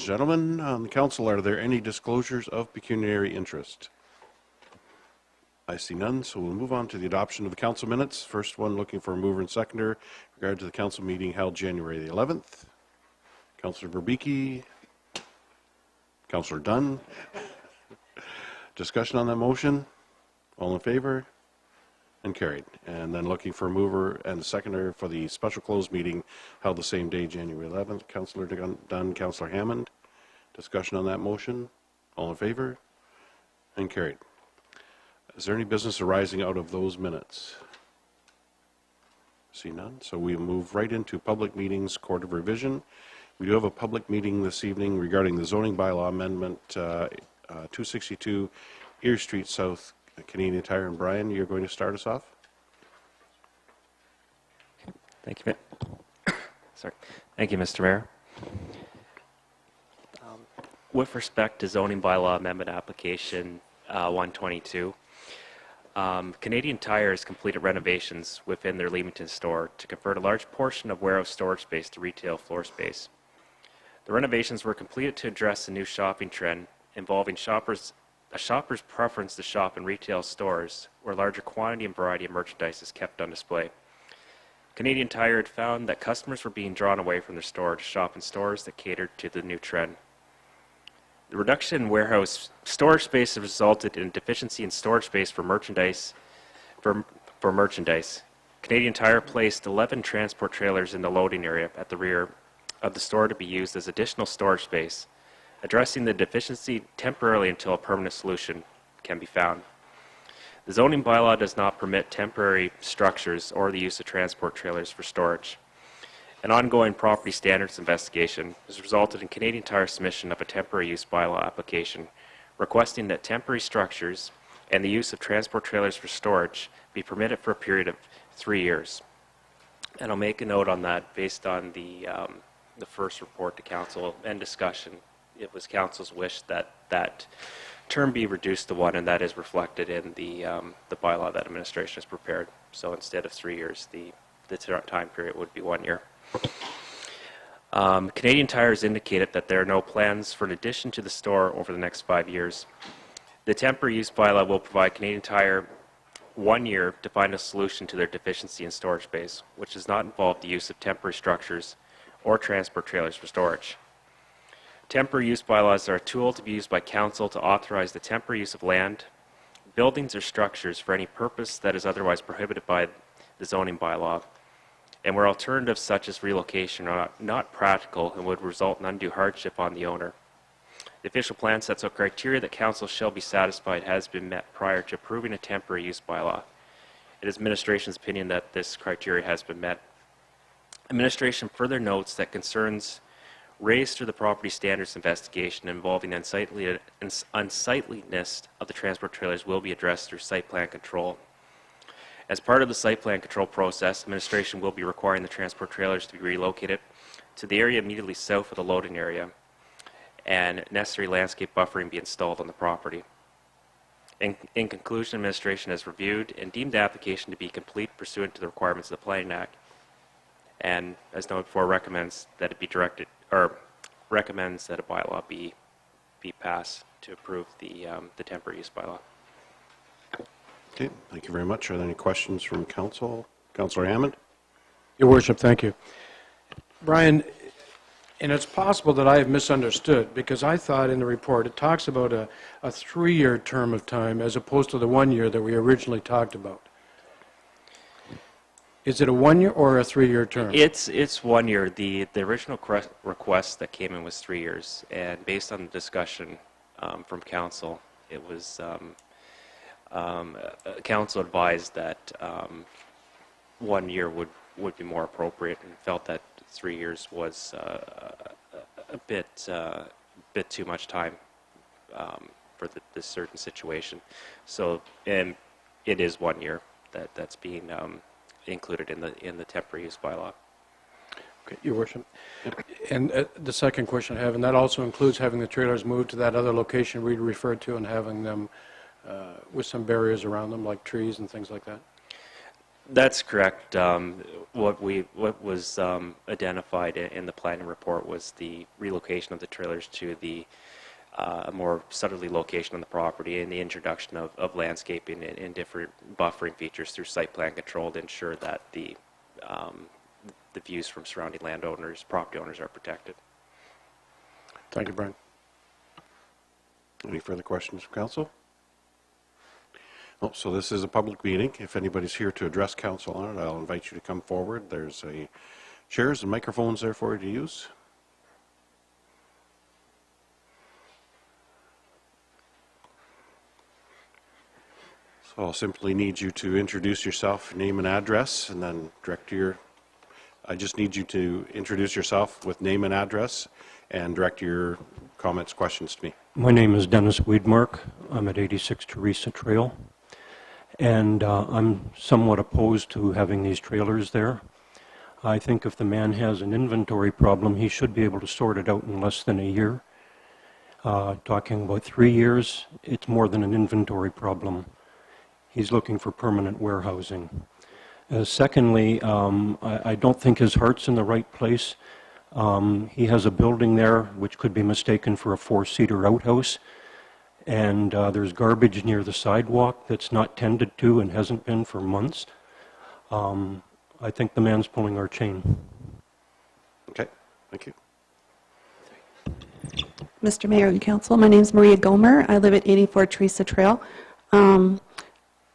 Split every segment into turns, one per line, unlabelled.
and gentlemen, on the council, are there any disclosures of pecuniary interest? I see none, so we'll move on to the adoption of the council minutes. First one, looking for a mover and seconder in regard to the council meeting held January the 11th. Councillor Berbeke, Councillor Dunn. Discussion on that motion? All in favor? And carried. And then looking for a mover and a seconder for the special closed meeting held the same day, January 11th. Councillor Dunn, Councillor Hammond. Discussion on that motion? All in favor? And carried. Is there any business arising out of those minutes? See none. So we move right into public meetings, Court of Revision. We do have a public meeting this evening regarding the zoning bylaw amendment 262 Ear Street South, Canadian Tire. And Brian, you're going to start us off?
Thank you. Sorry. Thank you, Mr. Mayor. With respect to zoning bylaw amendment application 122, Canadian Tire has completed renovations within their Leamington store to convert a large portion of warehouse storage space to retail floor space. The renovations were completed to address the new shopping trend involving a shopper's preference to shop in retail stores where larger quantity and variety of merchandise is kept on display. Canadian Tire had found that customers were being drawn away from their store to shop in stores that catered to the new trend. The reduction in warehouse storage space has resulted in a deficiency in storage space for merchandise. Canadian Tire placed 11 transport trailers in the loading area at the rear of the store to be used as additional storage space, addressing the deficiency temporarily until a permanent solution can be found. The zoning bylaw does not permit temporary structures or the use of transport trailers for storage. An ongoing property standards investigation has resulted in Canadian Tire's submission of a temporary use bylaw application requesting that temporary structures and the use of transport trailers for storage be permitted for a period of 3 years. And I'll make a note on that based on the first report to council and discussion. It was council's wish that that term be reduced to 1, and that is reflected in the bylaw that administration has prepared. So instead of 3 years, the time period would be 1 year. Canadian Tire has indicated that there are no plans for an addition to the store over the next 5 years. The temporary use bylaw will provide Canadian Tire 1 year to find a solution to their deficiency in storage space, which does not involve the use of temporary structures or transport trailers for storage. Temporary use bylaws are a tool to be used by council to authorize the temporary use of land, buildings, or structures for any purpose that is otherwise prohibited by the zoning bylaw, and where alternatives such as relocation are not practical and would result in undue hardship on the owner. The official plan sets out criteria that council shall be satisfied has been met prior to approving a temporary use bylaw. It is administration's opinion that this criteria has been met. Administration further notes that concerns raised through the property standards investigation involving unsightliness of the transport trailers will be addressed through site plan control. As part of the site plan control process, administration will be requiring the transport trailers to be relocated to the area immediately south of the loading area and necessary landscape buffering be installed on the property. In conclusion, administration has reviewed and deemed the application to be complete pursuant to the requirements of the Planning Act, and as noted before, recommends that it be recommends that a bylaw be passed to approve the temporary use bylaw.
Okay, thank you very much. Are there any questions from council? Councillor Hammond?
Your Worship, thank you. Brian, and it's possible that I have misunderstood, because I thought in the report it talks about a 3-year term of time as opposed to the 1 year that we originally talked about. Is it a 1 year or a 3-year term?
It's 1 year. The original request that came in was 3 years, and based on the discussion from council, it was council advised that 1 year would be more appropriate, and felt that 3 years was a bit too much time for this certain situation. So, and it is 1 year that's being included in the temporary use bylaw.
Okay, Your Worship. And the second question I have, and that also includes having the trailers moved to that other location we referred to and having them with some barriers around them, like trees and things like that?
That's correct. What was identified in the planning report was the relocation of the trailers to the a more southerly location on the property and the introduction of landscaping and different buffering features through site plan control to ensure that the views from surrounding landowners, property owners are protected.
Thank you, Brian. Any further questions from council? Oh, so this is a public meeting. If anybody's here to address council on it, I'll invite you to come forward. There's chairs and microphones there for you to use. So I'll simply need you to introduce yourself, name and address, and then I just need you to introduce yourself with name and address and direct your comments, questions to me.
My name is Dennis Weedmark. I'm at 86 Teresa Trail, and I'm somewhat opposed to having these trailers there. I think if the man has an inventory problem, he should be able to sort it out in less than a year. Talking about 3 years, it's more than an inventory problem. He's looking for permanent warehousing. Secondly, I don't think his heart's in the right place. He has a building there which could be mistaken for a 4-seater outhouse, and there's garbage near the sidewalk that's not tended to and hasn't been for months. I think the man's pulling our chain.
Okay, thank you.
Mr. Mayor and Council, my name is Maria Gomer. I live at 84 Teresa Trail.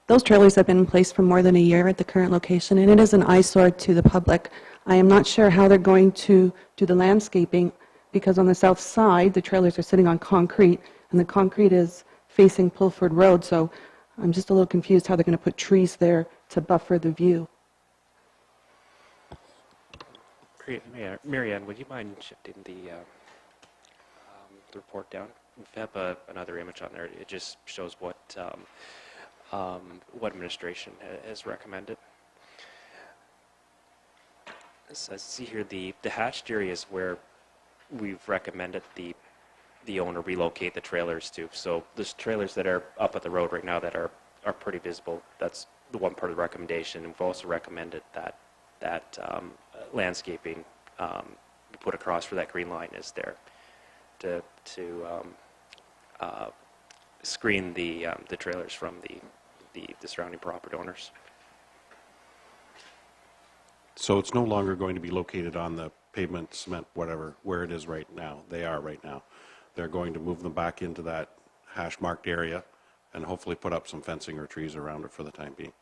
Those trailers have been in place for more than a year at the current location, and it is an eyesore to the public. I am not sure how they're going to do the landscaping, because on the south side, the trailers are sitting on concrete, and the concrete is facing Pulford Road, so I'm just a little confused how they're going to put trees there to buffer the view.
Mary Ann, would you mind shifting the report down? We have another image on there. It just shows what administration has recommended. So I see here the hatched areas where we've recommended the owner relocate the trailers to. So there's trailers that are up at the road right now that are pretty visible. That's the one part of the recommendation. We've also recommended that landscaping be put across where that green line is there to screen the trailers from the surrounding property owners.
So it's no longer going to be located on the pavement, cement, whatever, where it is right now. They are right now. They're going to move them back into that hash marked area and hopefully put up some fencing or trees around it for the time being.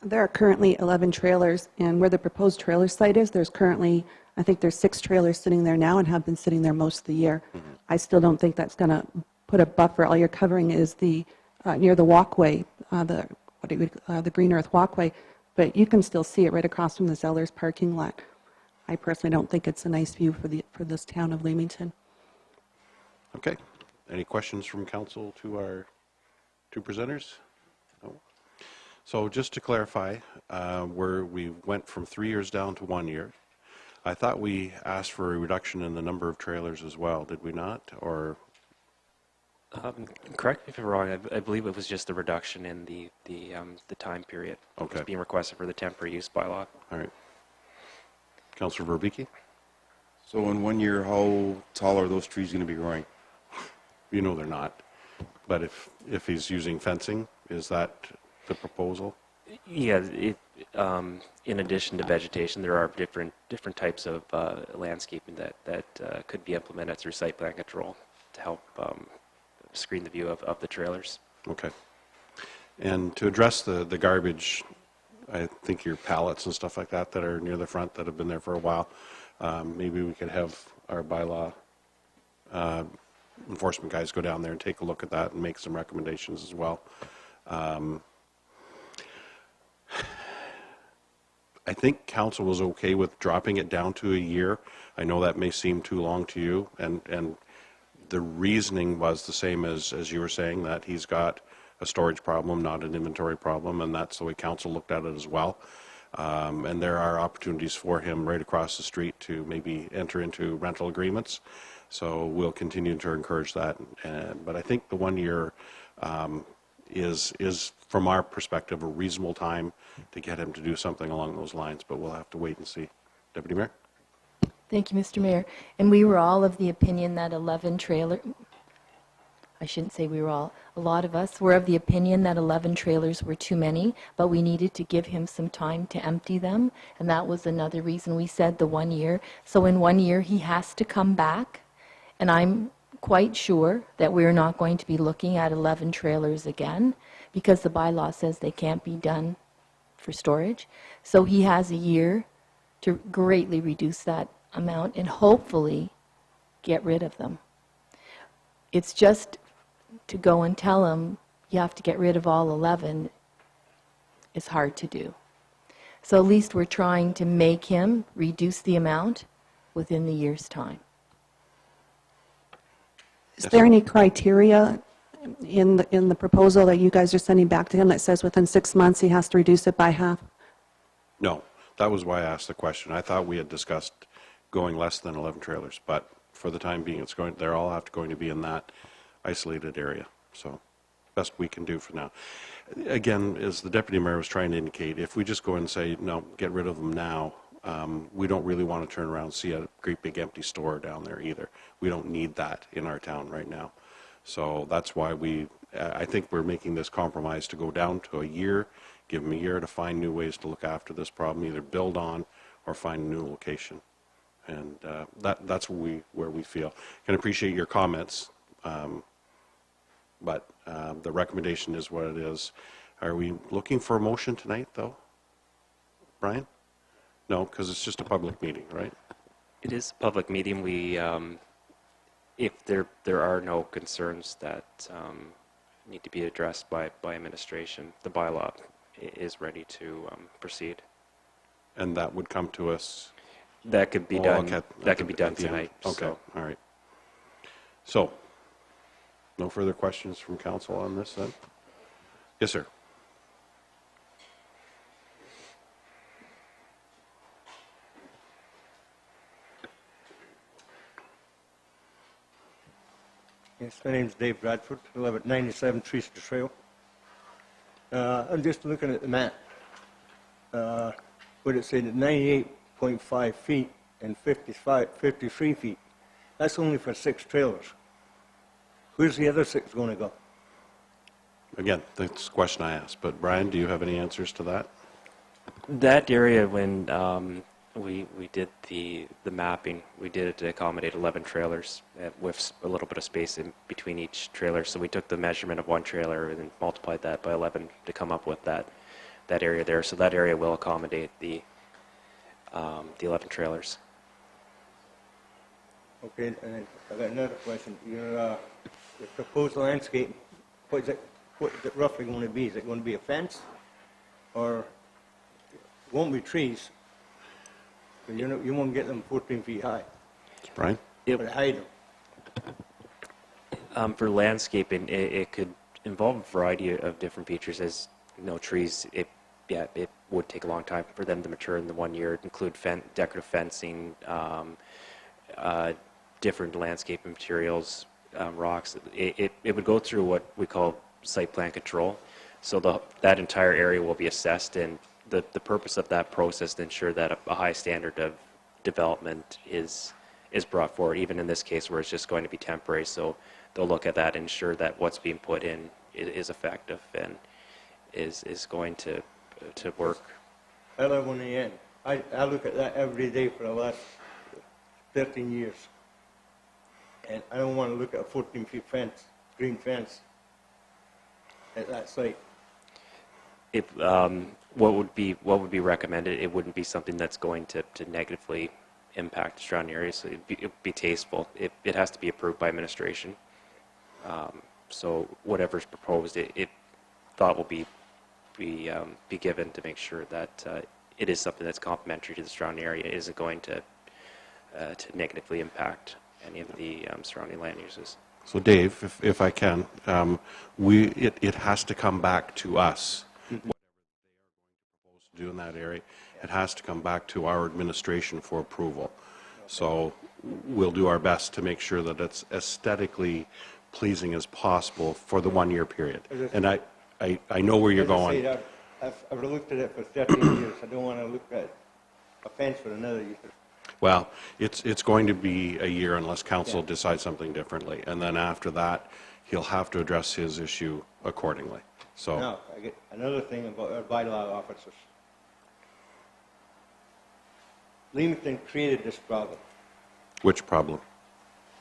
There are currently 11 trailers, and where the proposed trailer site is, there's currently, I think there's 6 trailers sitting there now and have been sitting there most of the year. Mm-hmm. I still don't think that's going to put a buffer. All you're covering is the near the walkway, the Green Earth walkway, but you can still see it right across from the Zellers parking lot. I personally don't think it's a nice view for this town of Leamington.
Okay. Any questions from council to our two presenters? No. So just to clarify, we went from 3 years down to 1 year. I thought we asked for a reduction in the number of trailers as well. Did we not? Or
correct me if I'm wrong. I believe it was just a reduction in the time period.
Okay.
It's being requested for the temporary use bylaw.
All right. Councillor Verbicki?
So in 1 year, how tall are those trees going to be growing?
You know they're not. But if he's using fencing, is that the proposal?
Yeah. In addition to vegetation, there are different types of landscaping that could be implemented through site plan control to help screen the view of the trailers.
Okay. And to address the garbage, I think your pallets and stuff like that are near the front that have been there for a while, maybe we could have our bylaw enforcement guys go down there and take a look at that and make some recommendations as well. I think council was okay with dropping it down to a year. I know that may seem too long to you, and the reasoning was the same as you were saying, that he's got a storage problem, not an inventory problem, and that's the way council looked at it as well. And there are opportunities for him right across the street to maybe enter into rental agreements. So we'll continue to encourage that. But I think the 1 year is from our perspective, a reasonable time to get him to do something along those lines, but we'll have to wait and see. Deputy Mayor?
Thank you, Mr. Mayor. And we were all of the opinion that 11 trailer, I shouldn't say we were all, a lot of us were of the opinion that 11 trailers were too many, but we needed to give him some time to empty them, and that was another reason we said the 1 year. So in 1 year, he has to come back, and I'm quite sure that we're not going to be looking at 11 trailers again, because the bylaw says they can't be done for storage. So he has a year to greatly reduce that amount and hopefully get rid of them. It's just to go and tell him you have to get rid of all 11 is hard to do. So at least we're trying to make him reduce the amount within the year's time.
Is there any criteria in the proposal that you guys are sending back to him that says within 6 months he has to reduce it by half?
No, that was why I asked the question. I thought we had discussed going less than 11 trailers, but for the time being, they're all going to be in that isolated area. So best we can do for now. Again, as the Deputy Mayor was trying to indicate, if we just go and say, no, get rid of them now, we don't really want to turn around and see a great big empty store down there either. We don't need that in our town right now. So that's why I think we're making this compromise to go down to a year, give them a year to find new ways to look after this problem, either build on or find a new location. And that's where we feel. Can appreciate your comments, but the recommendation is what it is. Are we looking for a motion tonight, though? Brian? No, because it's just a public meeting, right?
It is a public meeting. We, if there are no concerns that need to be addressed by administration, the bylaw is ready to proceed.
And that would come to us.
That could be done. That could be done tonight.
Okay,
So.
all right. So, no further questions from council on this then? Yes, sir.
Yes, my name's Dave Bradford. I live at 97 Treaster Trail. I'm just looking at the map. What it said at 98.5 feet and 53 feet. That's only for 6 trailers. Where's the other 6 going to go?
Again, that's a question I asked, but Brian, do you have any answers to that?
That area, when we did the mapping, we did it to accommodate 11 trailers with a little bit of space in between each trailer. So we took the measurement of one trailer and then multiplied that by 11 to come up with that area there. So that area will accommodate the 11 trailers.
Okay, and then I've got another question. Your proposed landscape, what is it roughly going to be? Is it going to be a fence? Or it won't be trees? But you won't get them 14 feet high.
Brian?
But hide them.
For landscaping, it could involve a variety of different features. As trees, it would take a long time for them to mature in the 1 year. It'd include decorative fencing, different landscaping materials, rocks. It would go through what we call site plan control. So that entire area will be assessed, and the purpose of that process to ensure that a high standard of development is brought forward, even in this case where it's just going to be temporary. So they'll look at that and ensure that what's being put in is effective and is going to work.
I live on the end. I look at that every day for the last 13 years. And I don't want to look at a 14-feet fence, green fence, at that site.
If what would be recommended, it wouldn't be something that's going to negatively impact the surrounding area. So it'd be tasteful. It has to be approved by administration. So whatever's proposed, it thought will be given to make sure that it is something that's complementary to the surrounding area. It isn't going to negatively impact any of the surrounding land uses.
So Dave, if I can, it has to come back to us. Whatever they are going to propose to do in that area, it has to come back to our administration for approval. So we'll do our best to make sure that it's aesthetically pleasing as possible for the 1 year period. And I know where you're
As I
going.
say, I've looked at it for 13 years. I don't want to look at a fence for another year.
Well, it's going to be a year unless council
Yeah.
decides something differently. And then after that, he'll have to address his issue accordingly. So,
Now, I get another thing about our bylaw officers. Leamington created this problem.
which problem?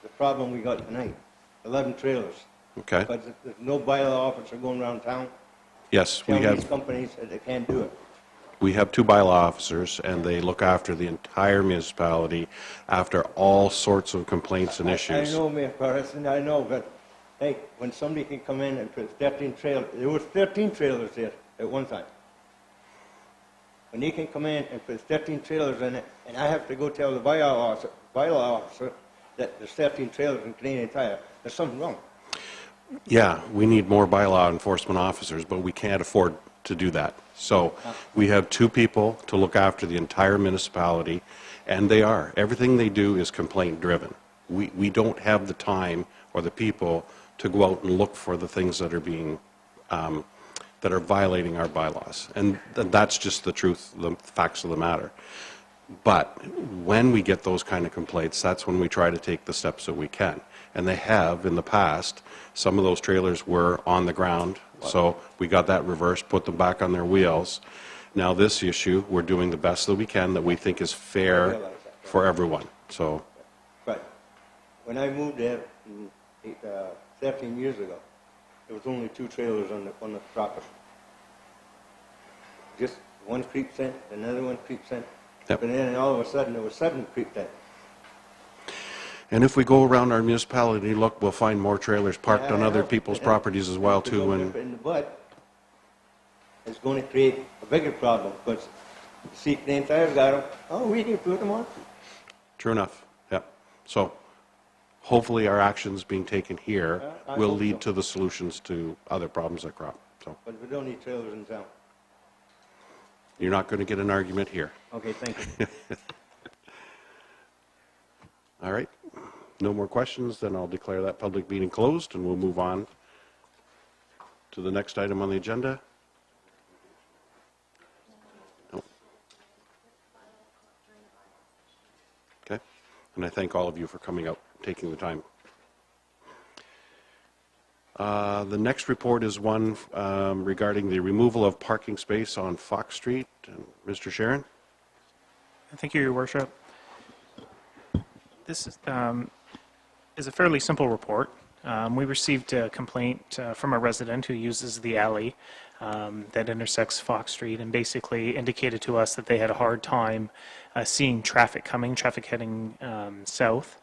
The problem we got tonight, 11 trailers.
Okay?
But there's no bylaw officer going around town
Yes, we
telling these
have,
companies that they can't do it.
we have 2 bylaw officers, and they look after the entire municipality after all sorts of complaints and issues.
I know, Mayor Patterson, I know, but hey, when somebody can come in and put 13 trailers, there was 13 trailers there at one time. When he can come in and put 13 trailers in it, and I have to go tell the bylaw officer that there's 13 trailers in Canadian Tire, there's something wrong.
Yeah, we need more bylaw enforcement officers, but we can't afford to do that. So we have 2 people to look after the entire municipality, and they are. Everything they do is complaint-driven. We don't have the time or the people to go out and look for the things that are being, that are violating our bylaws. And that's just the truth, the facts of the matter. But when we get those kind of complaints, that's when we try to take the steps that we can. And they have in the past. Some of those trailers were on the ground, so we got that reversed, put them back on their wheels. Now this issue, we're doing the best that we can that we think is fair for everyone. So,
But when I moved there 13 years ago, there was only 2 trailers on the property. Just one creeps in, another one creeps in.
Yep.
And then all of a sudden, there was 7 creeped in.
and if we go around our municipality, look, we'll find more trailers parked on
I
other
know.
people's properties as well
If we
too.
don't
And
nip it in the bud, it's going to create a bigger problem, because see, Canadian Tire's got them, oh, we can put them on.
true enough, yeah. So hopefully our actions being taken here
I
will
hope
lead
so.
to the solutions to other problems that crop. So
But we don't need trailers in town.
you're not going to get an argument here.
Okay, thank you.
All right. No more questions, then I'll declare that public meeting closed, and we'll move on to the next item on the agenda. No. Okay. And I thank all of you for coming out, taking the time. The next report is one regarding the removal of parking space on Fox Street. Mr. Sharon?
Thank you, Your Worship. This is a fairly simple report. We received a complaint from a resident who uses the alley that intersects Fox Street, and basically indicated to us that they had a hard time seeing traffic heading south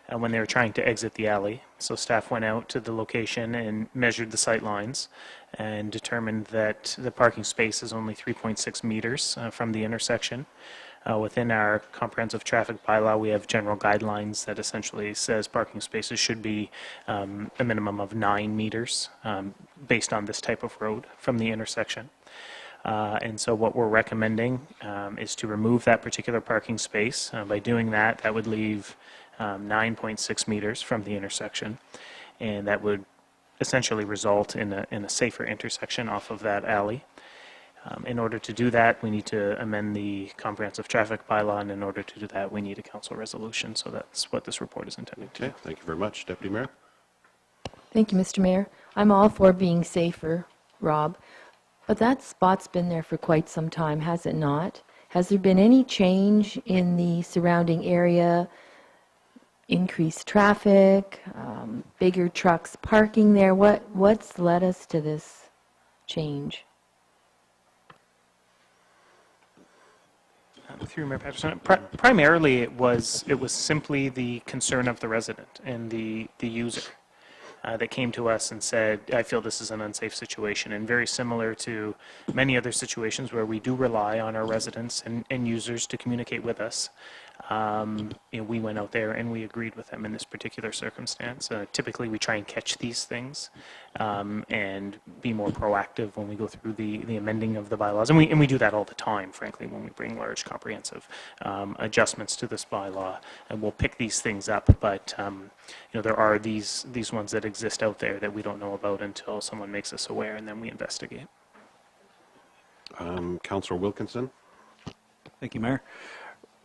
when they were trying to exit the alley. So staff went out to the location and measured the sight lines and determined that the parking space is only 3.6 meters from the intersection. Within our comprehensive traffic bylaw, we have general guidelines that essentially says parking spaces should be a minimum of 9 meters based on this type of road from the intersection. And so what we're recommending is to remove that particular parking space. By doing that, that would leave 9.6 meters from the intersection, and that would essentially result in a safer intersection off of that alley. In order to do that, we need to amend the comprehensive traffic bylaw, and in order to do that, we need a council resolution. So that's what this report is intended to do.
Okay, thank you very much. Deputy Mayor?
Thank you, Mr. Mayor. I'm all for being safer, Rob, but that spot's been there for quite some time, has it not? Has there been any change in the surrounding area, increased traffic, bigger trucks parking there? What's led us to this change?
Through Mayor Patterson, primarily it was simply the concern of the resident and the user that came to us and said, I feel this is an unsafe situation. And very similar to many other situations where we do rely on our residents and users to communicate with us, we went out there and we agreed with them in this particular circumstance. Typically, we try and catch these things and be more proactive when we go through the amending of the bylaws. And we do that all the time, frankly, when we bring large, comprehensive adjustments to this bylaw. And we'll pick these things up, but there are these ones that exist out there that we don't know about until someone makes us aware, and then we investigate.
Councillor Wilkinson?
Thank you, Mayor.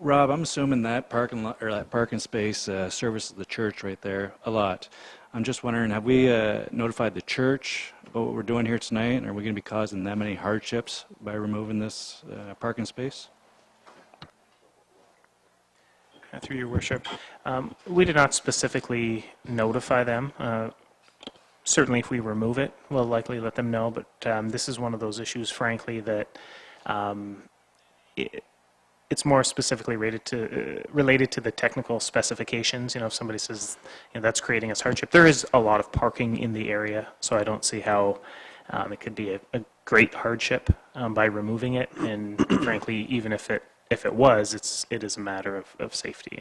Rob, I'm assuming that parking lot or that parking space services the church right there a lot. I'm just wondering, have we notified the church about what we're doing here tonight? Are we going to be causing them any hardships by removing this parking space?
Through your worship, we did not specifically notify them. Certainly, if we remove it, we'll likely let them know. But this is one of those issues, frankly, that it's more specifically related to the technical specifications. If somebody says that's creating us hardship, there is a lot of parking in the area, so I don't see how it could be a great hardship by removing it. And frankly, even if it was, it is a matter of safety,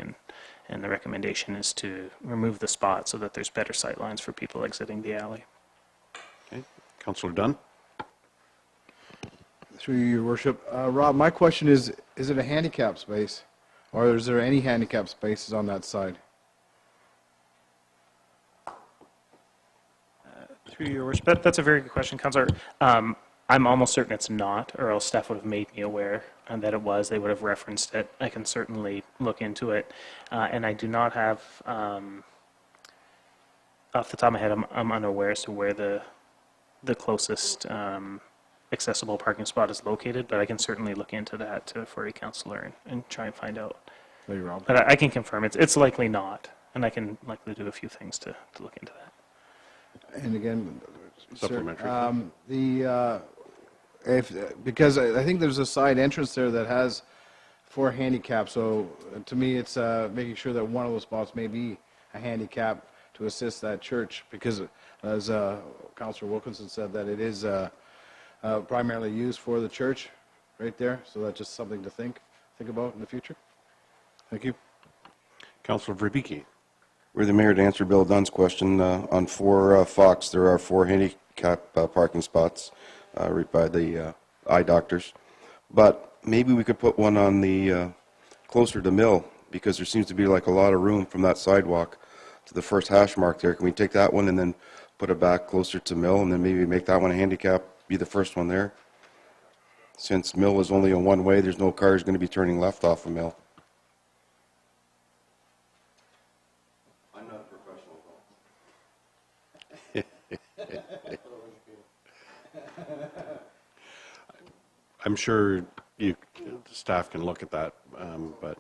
and the recommendation is to remove the spot so that there's better sight lines for people exiting the alley.
Okay. Councillor Dunn?
Through your worship. Rob, my question is it a handicap space? Or is there any handicap spaces on that side?
Through your worship, that's a very good question, Councillor. I'm almost certain it's not, or else staff would have made me aware that it was. They would have referenced it. I can certainly look into it. And I do not have, off the top of my head, I'm unaware as to where the closest accessible parking spot is located, but I can certainly look into that for a councillor and try and find out.
Thank you, Rob.
But I can confirm it's likely not, and I can likely do a few things to look into that.
And again,
Supplementary.
Because I think there's a side entrance there that has for handicap, so to me it's making sure that one of those spots may be a handicap to assist that church, because as Councillor Wilkinson said, that it is primarily used for the church right there, so that's just something to think about in the future. Thank you. Councillor
Verbicki?
We're the mayor to answer Bill Dunn's question. On 4 Fox, there are 4 handicap parking spots right by the eye doctors. But maybe we could put one on the closer to Mill, because there seems to be like a lot of room from that sidewalk to the first hash mark there. Can we take that one and then put it back closer to Mill, and then maybe make that one a handicap, be the first one there? Since Mill is only a one-way, there's no cars going to be turning left off of Mill. I'm not a professional,
I'm sure staff can look at that, but...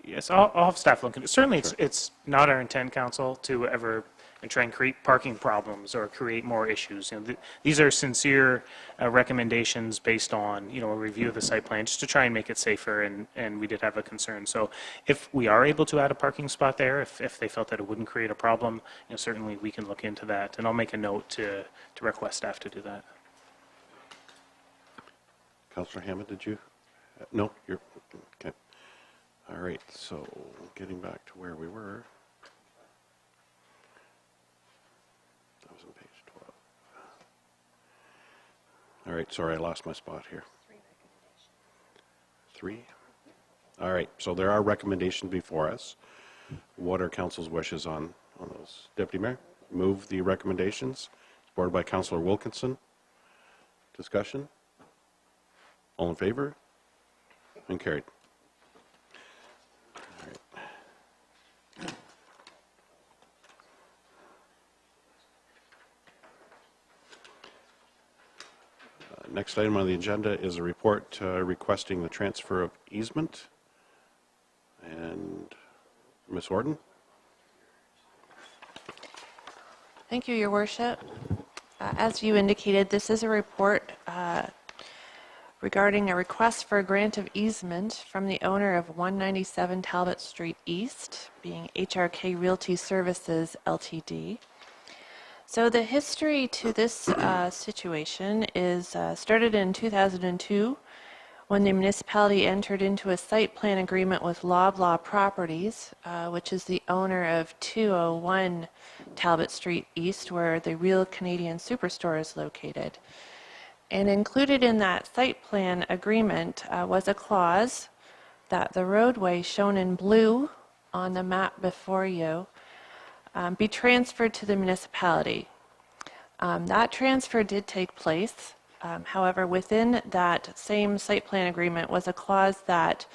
Yes, I'll have staff look into it. Certainly, it's not our intent, Council, to ever try and create parking problems or create more issues. These are sincere recommendations based on a review of the site plan, just to try and make it safer. And we did have a concern. So, if we are able to add a parking spot there, if they felt that it wouldn't create a problem, certainly we can look into that. And I'll make a note to request staff to do that.
Councillor Hammond, did you? No, you're okay. All right, so getting back to where we were. That was on page 12. All right, sorry, I lost my spot here. 3? All right, so there are recommendations before us. What are council's wishes on those? Deputy Mayor, move the recommendations. Supported by Councillor Wilkinson. Discussion? All in favor? And carried. Next item on the agenda is a report requesting the transfer of easement. And Ms. Horton?
Thank you, Your Worship. As you indicated, this is a report regarding a request for a grant of easement from the owner of 197 Talbot Street East, being HRK Realty Services, Ltd. So the history to this situation is started in 2002 when the municipality entered into a site plan agreement with Loblaw Properties, which is the owner of 201 Talbot Street East, where the Real Canadian Superstore is located. And included in that site plan agreement was a clause that the roadway shown in blue on the map before you be transferred to the municipality. That transfer did take place. However, within that same site plan agreement was a clause that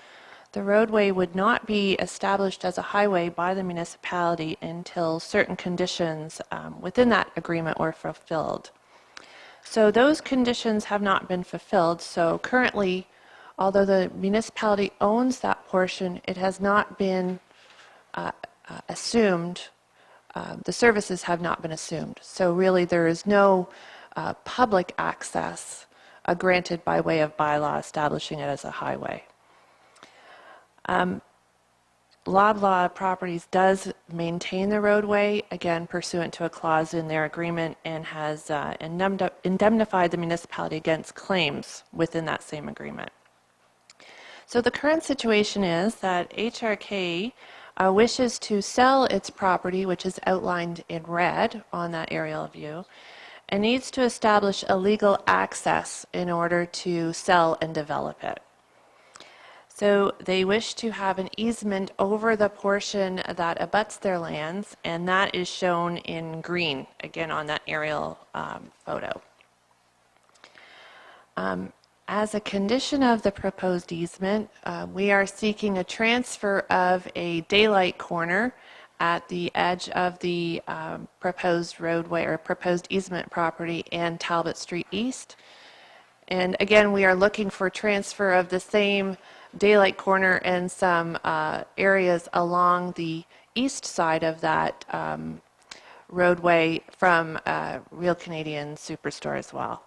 the roadway would not be established as a highway by the municipality until certain conditions within that agreement were fulfilled. So those conditions have not been fulfilled. So currently, although the municipality owns that portion, it has not been assumed. The services have not been assumed. So really there is no public access granted by way of bylaw establishing it as a highway. Loblaw Properties does maintain the roadway, again pursuant to a clause in their agreement, and has indemnified the municipality against claims within that same agreement. So the current situation is that HRK wishes to sell its property, which is outlined in red on that aerial view, and needs to establish a legal access in order to sell and develop it. So they wish to have an easement over the portion that abuts their lands, and that is shown in green, again on that aerial photo. As a condition of the proposed easement, we are seeking a transfer of a daylight corner at the edge of the proposed roadway or proposed easement property and Talbot Street East. And again, we are looking for transfer of the same daylight corner and some areas along the east side of that roadway from Real Canadian Superstore as well.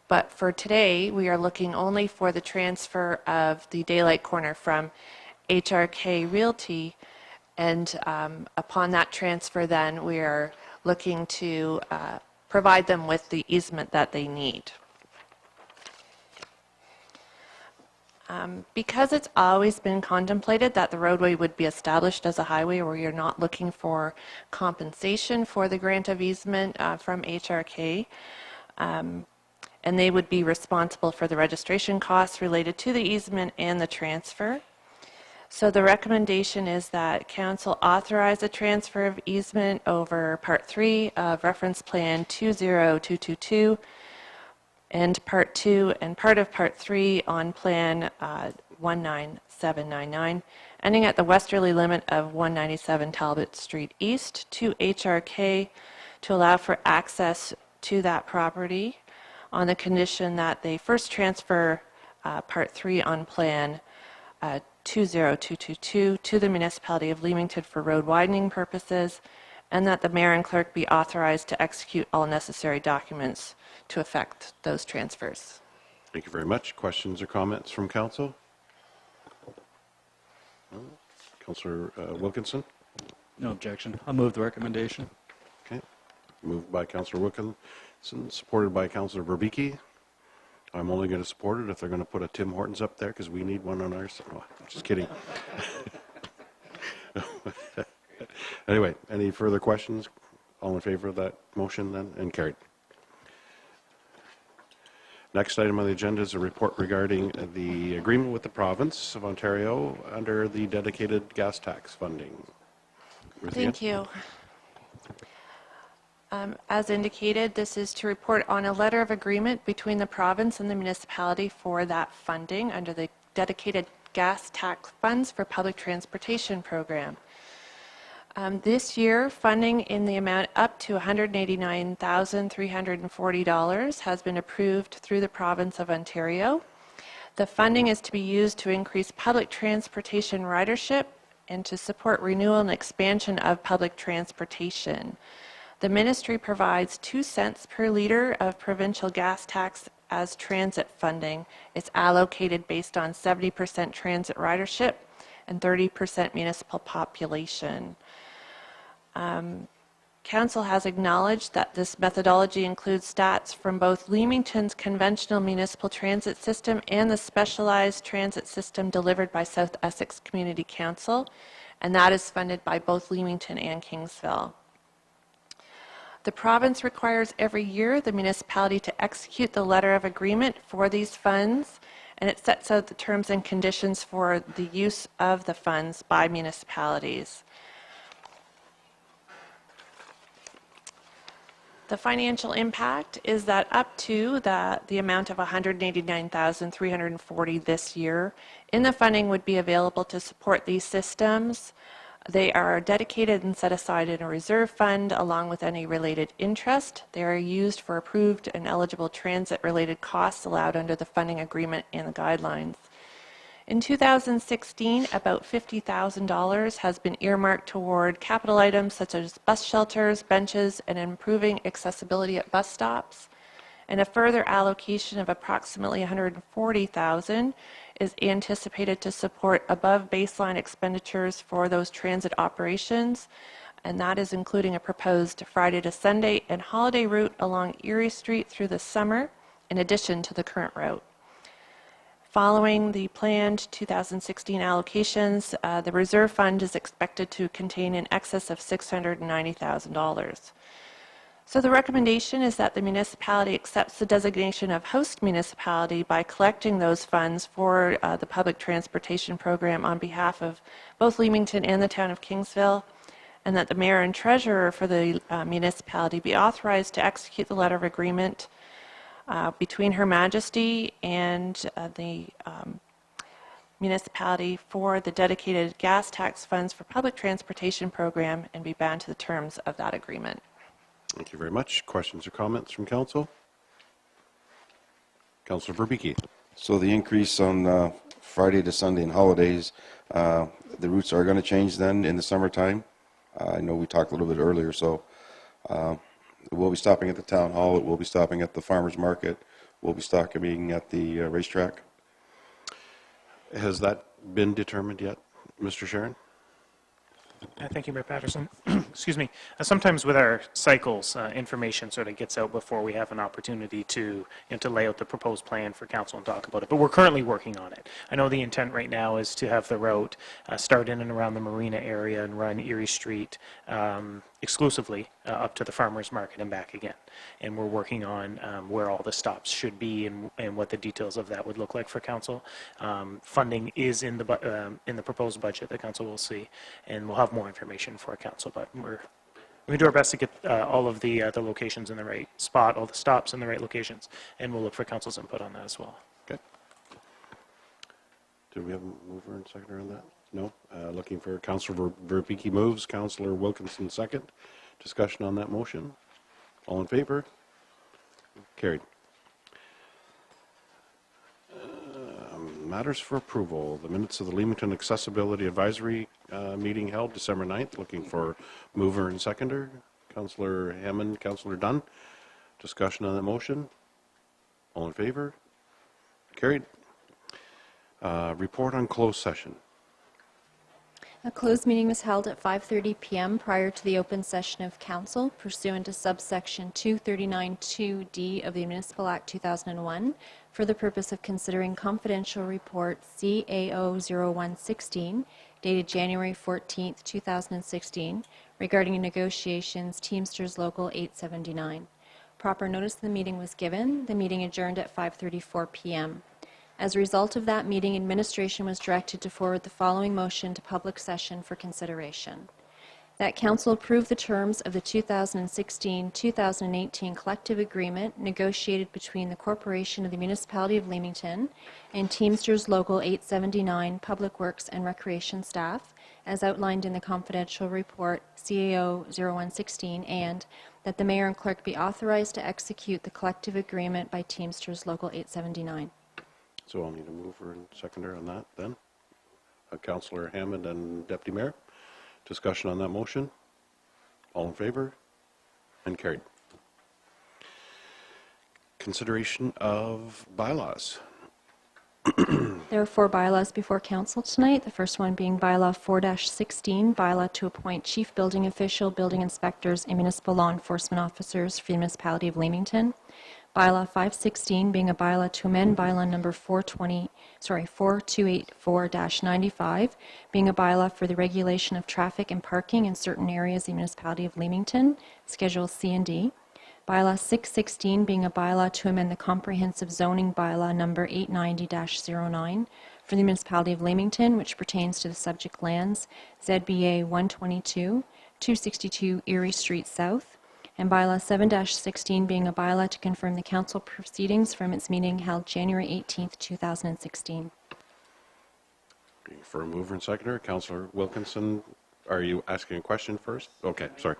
But for today, we are looking only for the transfer of the daylight corner from HRK Realty, and upon that transfer then we are looking to provide them with the easement that they need. Because it's always been contemplated that the roadway would be established as a highway, where you're not looking for compensation for the grant of easement from HRK, and they would be responsible for the registration costs related to the easement and the transfer. So the recommendation is that Council authorize a transfer of easement over Part 3 of Reference Plan 20222 and Part 2 and part of Part 3 on Plan 19799, ending at the westerly limit of 197 Talbot Street East to HRK to allow for access to that property on the condition that they first transfer Part 3 on Plan 20222 to the municipality of Leamington for road widening purposes, and that the mayor and clerk be authorized to execute all necessary documents to effect those transfers.
Thank you very much. Questions or comments from council? No? Councillor Wilkinson?
No objection. I'll move the recommendation.
Okay. Moved by Councillor Wilkinson, supported by Councillor Berbeke. I'm only going to support it if they're going to put a Tim Hortons up there, because we need one on ours. Oh, just kidding. Anyway, any further questions? All in favor of that motion then? And carried. Next item on the agenda is a report regarding the agreement with the province of Ontario under the dedicated gas tax funding. Ruthie?
Thank you. As indicated, this is to report on a letter of agreement between the province and the municipality for that funding under the dedicated gas tax funds for public transportation program. This year, funding in the amount up to $189,340 has been approved through the province of Ontario. The funding is to be used to increase public transportation ridership and to support renewal and expansion of public transportation. The ministry provides 2 cents per liter of provincial gas tax as transit funding. It's allocated based on 70% transit ridership and 30% municipal population. Council has acknowledged that this methodology includes stats from both Leamington's conventional municipal transit system and the specialized transit system delivered by South Essex Community Council, and that is funded by both Leamington and Kingsville. The province requires every year the municipality to execute the letter of agreement for these funds, and it sets out the terms and conditions for the use of the funds by municipalities. The financial impact is that up to the amount of $189,340 this year in the funding would be available to support these systems. They are dedicated and set aside in a reserve fund along with any related interest. They are used for approved and eligible transit-related costs allowed under the funding agreement and the guidelines. In 2016, about $50,000 has been earmarked toward capital items such as bus shelters, benches, and improving accessibility at bus stops. And a further allocation of approximately $140,000 is anticipated to support above baseline expenditures for those transit operations, and that is including a proposed Friday to Sunday and holiday route along Erie Street through the summer, in addition to the current route. Following the planned 2016 allocations, the reserve fund is expected to contain in excess of $690,000. So the recommendation is that the municipality accepts the designation of host municipality by collecting those funds for the public transportation program on behalf of both Leamington and the town of Kingsville, and that the mayor and treasurer for the municipality be authorized to execute the letter of agreement between Her Majesty and the municipality for the dedicated gas tax funds for public transportation program and be bound to the terms of that agreement.
Thank you very much. Questions or comments from council? Councillor Verbeke.
So the increase on Friday to Sunday and holidays, the routes are going to change then in the summertime. I know we talked a little bit earlier, so we'll be stopping at the town hall, we'll be stopping at the farmer's market, we'll be stopping at the racetrack.
Has that been determined yet, Mr. Sharon?
Thank you, Mayor Patterson. Excuse me. Sometimes with our cycles, information sort of gets out before we have an opportunity to lay out the proposed plan for council and talk about it. But we're currently working on it. I know the intent right now is to have the route start in and around the marina area and run Erie Street exclusively up to the farmers market and back again. And we're working on where all the stops should be and what the details of that would look like for council. Funding is in the proposed budget that council will see, and we'll have more information for council. But we're going to do our best to get all of the locations in the right spot, all the stops in the right locations, and we'll look for council's input on that as well.
Okay. Do we have a mover and seconder on that? No. Looking for Councillor Verbeke moves, Councillor Wilkinson second. Discussion on that motion. All in favor? Carried. Matters for approval. The minutes of the Leamington Accessibility Advisory meeting held December 9th. Looking for mover and seconder. Councillor Hammond, Councillor Dunn. Discussion on that motion. All in favor? Carried. Report on closed session.
A closed meeting was held at 5:30 p.m. prior to the open session of council pursuant to subsection 239(2)D of the Municipal Act 2001 for the purpose of considering confidential report CAO-0116 dated January 14th, 2016 regarding negotiations Teamsters Local 879. Proper notice of the meeting was given. The meeting adjourned at 5:34 p.m. As a result of that meeting, administration was directed to forward the following motion to public session for consideration. That council approve the terms of the 2016-2018 collective agreement negotiated between the Corporation of the Municipality of Leamington and Teamsters Local 879 Public Works and Recreation staff, as outlined in the confidential report CAO-0116, and that the mayor and clerk be authorized to execute the collective agreement by Teamsters Local 879.
So I'll need a mover and seconder on that then. Councillor Hammond and Deputy Mayor. Discussion on that motion. All in favor? And carried. Consideration of bylaws.
The There are 4 bylaws before council tonight. The first one being bylaw 4-16, bylaw to appoint chief building official, building inspectors, and municipal law enforcement officers for the municipality of Leamington. Bylaw 516 being a bylaw to amend bylaw number 4284-95, being a bylaw for the regulation of traffic and parking in certain areas of the municipality of Leamington, Schedule C and D. Bylaw 616 being a bylaw to amend the comprehensive zoning bylaw number 890-09 for the municipality of Leamington, which pertains to the subject lands ZBA 122, 262 Erie Street South, and bylaw 7-16 being a bylaw to confirm the council proceedings from its meeting held January 18th, 2016.
For a mover and seconder, Councillor Wilkinson, are you asking a question first? Okay, sorry.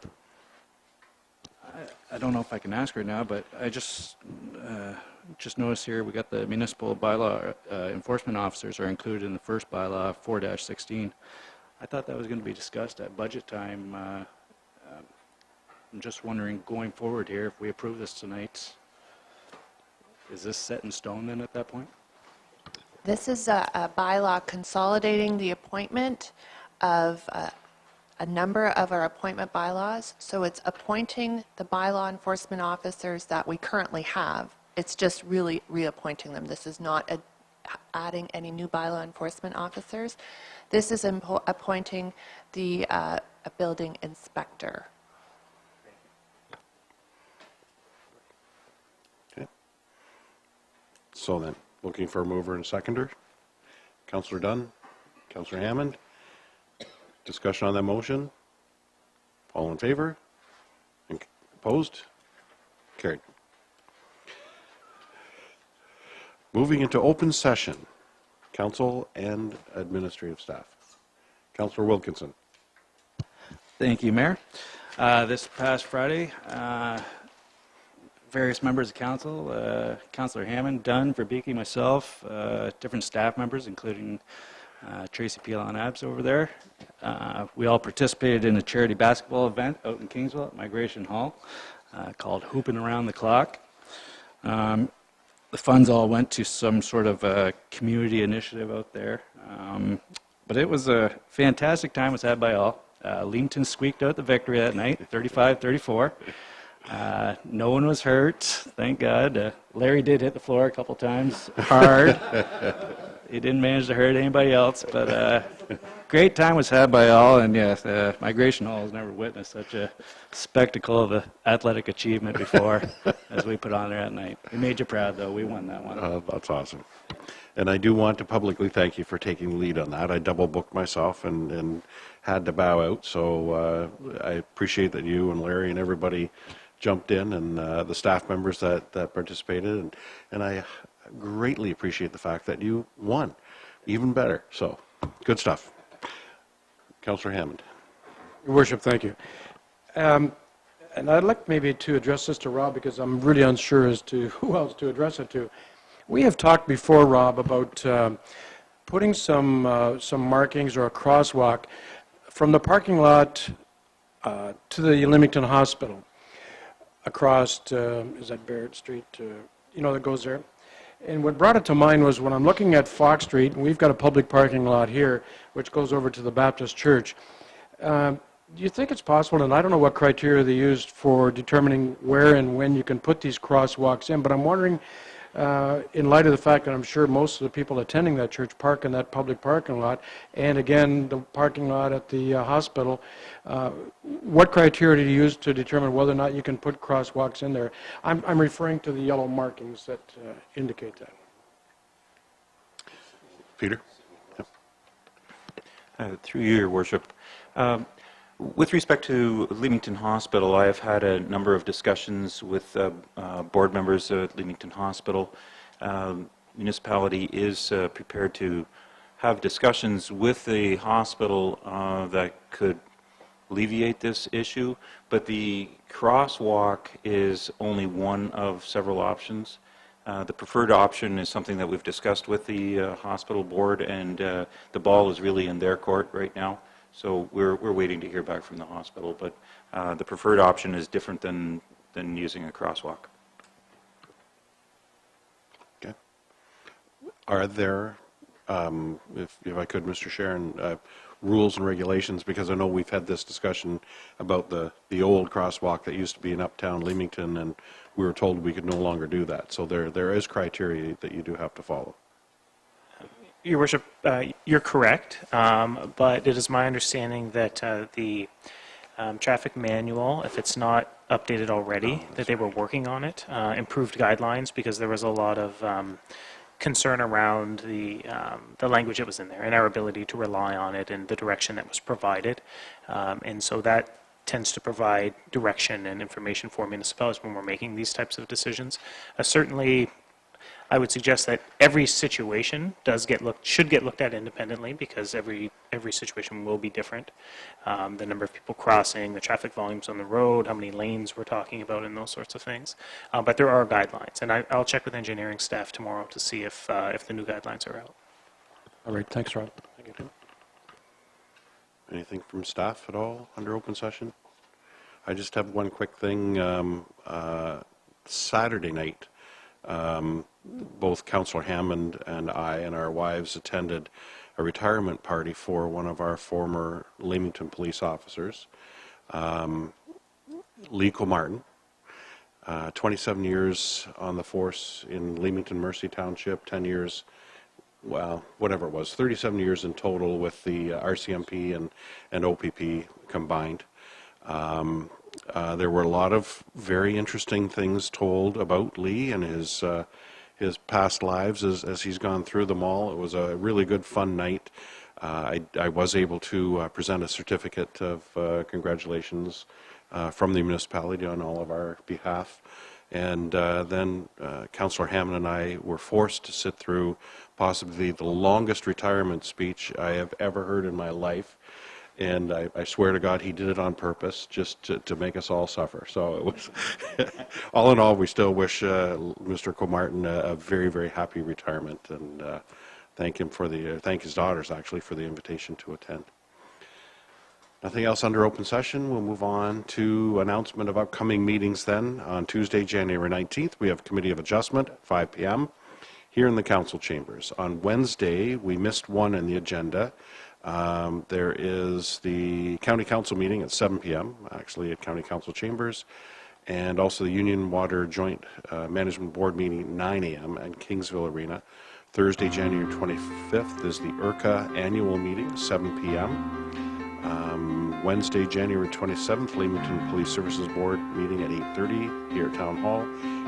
I don't know if I can ask right now, but I just noticed here we got the municipal bylaw enforcement officers are included in the first bylaw 4-16. I thought that was going to be discussed at budget time. I'm just wondering, going forward here, if we approve this tonight, is this set in stone then at that point?
This is a bylaw consolidating the appointment of a number of our appointment bylaws. So it's appointing the bylaw enforcement officers that we currently have. It's just really reappointing them. This is not adding any new bylaw enforcement officers. This is appointing the a building inspector.
Okay. So then, looking for a mover and seconder. Councillor Dunn, Councillor Hammond. Discussion on that motion? All in favor? Opposed? Carried. Moving into open session, council and administrative staff. Councillor Wilkinson.
Thank you, Mayor. This past Friday, various members of council, Councillor Hammond, Dunn, Verbeke, myself, different staff members, including Tracy Peel-on-Abs over there. We all participated in a charity basketball event out in Kingsville at Migration Hall called Hooping Around the Clock. The funds all went to some sort of community initiative out there. But it was a fantastic time. It was had by all. Leamington squeaked out the victory that night, 35-34. No one was hurt, thank God. Larry did hit the floor a couple times hard. He didn't manage to hurt anybody else, but great time was had by all, and yes, Migration Hall has never witnessed such a spectacle of athletic achievement before as we put on there at night. We made you proud, though. We won that one.
That's awesome. And I do want to publicly thank you for taking the lead on that. I double booked myself and had to bow out, so I appreciate that you and Larry and everybody jumped in, and the staff members that participated, and I greatly appreciate the fact that you won. Even better. So, good stuff. Councillor Hammond.
Your Worship, thank you. And I'd like maybe to address this to Rob because I'm really unsure as to who else to address it to. We have talked before, Rob, about putting some markings or a crosswalk from the parking lot to the Leamington Hospital across, is that Barrett Street, that goes there? And what brought it to mind was when I'm looking at Fox Street, and we've got a public parking lot here, which goes over to the Baptist Church. Do you think it's possible, and I don't know what criteria they used for determining where and when you can put these crosswalks in, but I'm wondering, in light of the fact that I'm sure most of the people attending that church park in that public parking lot, and again, the parking lot at the hospital, what criteria do you use to determine whether or not you can put crosswalks in there? I'm referring to the yellow markings that indicate that.
Peter?
Through you, Your Worship. With respect to Leamington Hospital, I have had a number of discussions with board members at Leamington Hospital. Municipality is prepared to have discussions with the hospital that could alleviate this issue, but the crosswalk is only one of several options. The preferred option is something that we've discussed with the hospital board, and the ball is really in their court right now. So we're waiting to hear back from the hospital, but the preferred option is different than using a crosswalk.
Okay. Are there if I could, Mr. Sharon, rules and regulations, because I know we've had this discussion about the old crosswalk that used to be in Uptown Leamington, and we were told we could no longer do that. So there is criteria that you do have to follow.
Your Worship, you're correct, but it is my understanding that the traffic manual, if it's not updated already, that they were working on it, improved guidelines, because there was a lot of concern around the language that was in there and our ability to rely on it and the direction that was provided. And so that tends to provide direction and information for municipalities when we're making these types of decisions. Certainly, I would suggest that every situation should get looked at independently, because every situation will be different. The number of people crossing, the traffic volumes on the road, how many lanes we're talking about, and those sorts of things. But there are guidelines, and I'll check with engineering staff tomorrow to see if the new guidelines are out.
All right, thanks, Rob.
Thank you. Anything from staff at all under open session? I just have one quick thing. Saturday night, both Councillor Hammond and I and our wives attended a retirement party for one of our former Leamington police officers, Lee Comartin. 27 years on the force in Leamington Mercy Township, 10 years, well, whatever it was, 37 years in total with the RCMP and OPP combined. There were a lot of very interesting things told about Lee and his past lives as he's gone through them all. It was a really good, fun night. I was able to present a certificate of congratulations from the municipality on all of our behalf. And then Councillor Hammond and I were forced to sit through possibly the longest retirement speech I have ever heard in my life. And I swear to God, he did it on purpose, just to make us all suffer. So it was, all in all, we still wish Mr. Comartin a very, very happy retirement, and thank his daughters actually for the invitation to attend. Nothing else under open session. We'll move on to announcement of upcoming meetings then. On Tuesday, January 19th, we have Committee of Adjustment at 5 p.m. here in the council chambers. On Wednesday, we missed one in the agenda. There is the County Council meeting at 7 p.m., actually at County Council chambers, and also the Union Water Joint Management Board meeting at 9 a.m. at Kingsville Arena. Thursday, January 25th is the IRCA annual meeting, 7 p.m. Wednesday, January 27th, Leamington Police Services Board meeting at 8:30 here at Town Hall.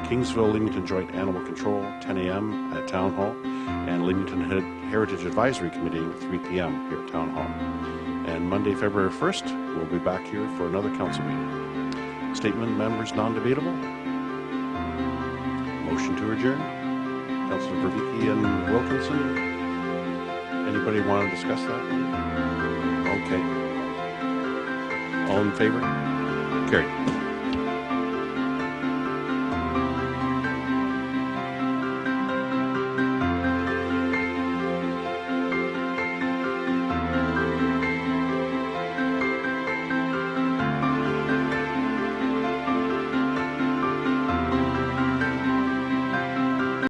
Kingsville Leamington Joint Animal Control, 10 a.m. at Town Hall. And Leamington Heritage Advisory Committee, 3 p.m. here at Town Hall. And Monday, February 1st, we'll be back here for another council meeting. Statement, members, non-debatable. Motion to adjourn. Councillor Verbeeky and Wilkinson. Anybody want to discuss that? Okay. All in favor? Carried.